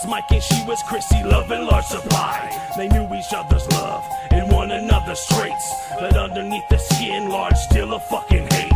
was Mike and she was Chrissy, love in large supply. They knew each other's love and one another's traits, but underneath the skin, large still a fucking hate.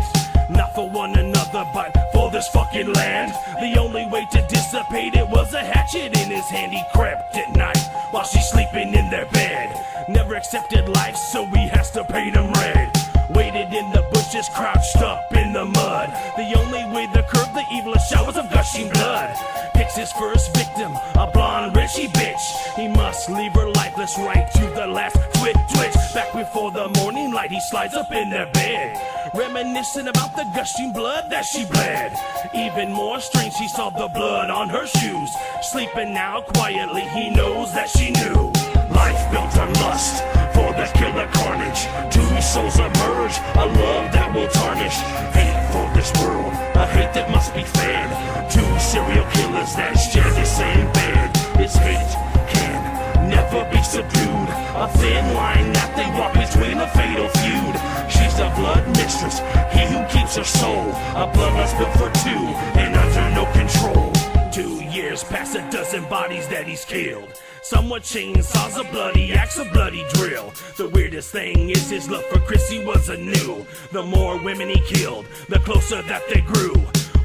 Not for one another, but for this fucking land. The only way to dissipate it was a hatchet in his hand. He crept at night while she's sleeping in their bed. Never accepted life, so he has to paint him red. Waited in the bushes, crouched up in the mud. The only way to curb the evil is showers of gushing blood. Picks his first victim, a blonde Richie bitch. He must leave her lifeless right to the last twitch. Back before the morning light, he slides up in their bed, reminiscing about the gushing blood that she bled. Even more strange, he saw the blood on her shoes. Sleeping now quietly, he knows that she knew. Life built on lust, for the killer carnage. Two souls emerge, a love that will tarnish. Hate for this world, a hate that must be fed. Two serial killers that share the same bed. This hate can never be subdued, a thin line that they walk between a fatal feud. She's a blood mistress, he who keeps her soul. A bloodlust built for two, and under no control. 2 years past a dozen bodies that he's killed. Somewhat chainsaws, a bloody axe, a bloody drill. The weirdest thing is his love for Chrissy was anew. The more women he killed, the closer that they grew.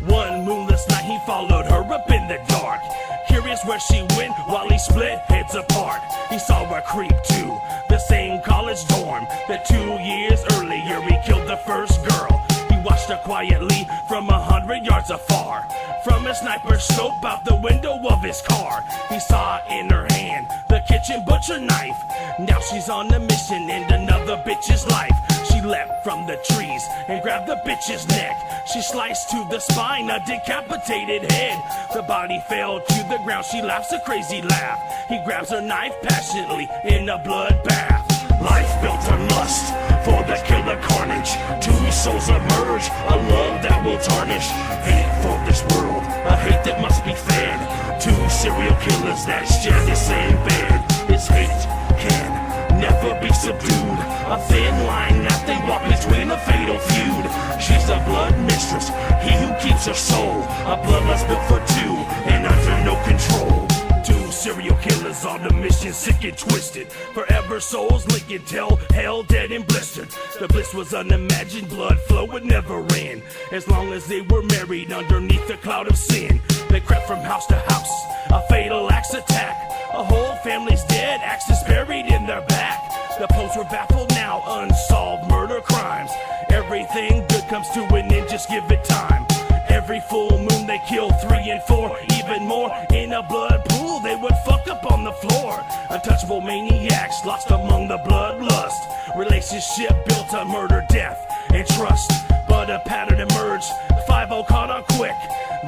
One moonless night he followed her up in the dark, curious where she went while he split heads apart. He saw her creep to the same college dorm that 2 years earlier he killed the first girl. He watched her quietly from 100 yards afar. From a sniper scope out the window of his car, he saw in her hand the kitchen butcher knife. Now she's on a mission in another bitch's life. She leapt from the trees and grabbed the bitch's neck. She sliced to the spine a decapitated head. The body fell to the ground. She laughs a crazy laugh. He grabs her knife passionately in a bloodbath. Life built on lust, for the killer carnage. Two souls emerge, a love that will tarnish. Hate for this world, a hate that must be fed. Two serial killers that share the same bed. This hate can never be subdued, a thin line that they walk between a fatal feud. She's a blood mistress, he who keeps her soul. A bloodlust built for two, and under no control. Two serial killers on a mission, sick and twisted. Forever souls licking till hell dead and blistered. The bliss was unimagined, blood flow would never end. As long as they were married underneath the cloud of sin. They crept from house to house, a fatal axe attack. A whole family's dead, axes buried in their back. The police were baffled now, unsolved murder crimes. Everything good comes to an end, just give it time. Every full moon they kill 3 and 4, even more. In a blood pool they would fuck up on the floor. Untouchable maniacs lost among the bloodlust. Relationship built on murder, death, and trust. But a pattern emerged, 5-0 caught on quick.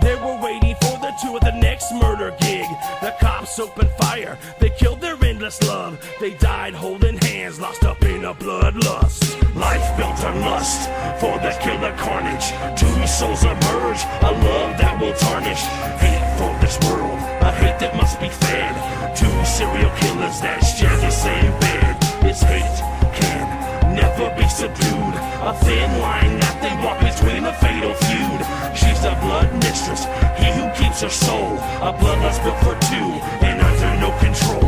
They were waiting for the two at the next murder gig. The cops opened fire, they killed their endless love. They died holding hands, lost up in a bloodlust. Life built on lust, for the killer carnage. Two souls emerge, a love that will tarnish. Hate for this world, a hate that must be fed. Two serial killers that share the same bed. This hate can never be subdued, a thin line that they walk between a fatal feud. She's a blood mistress, he who keeps her soul. A bloodlust built for two, and under no control.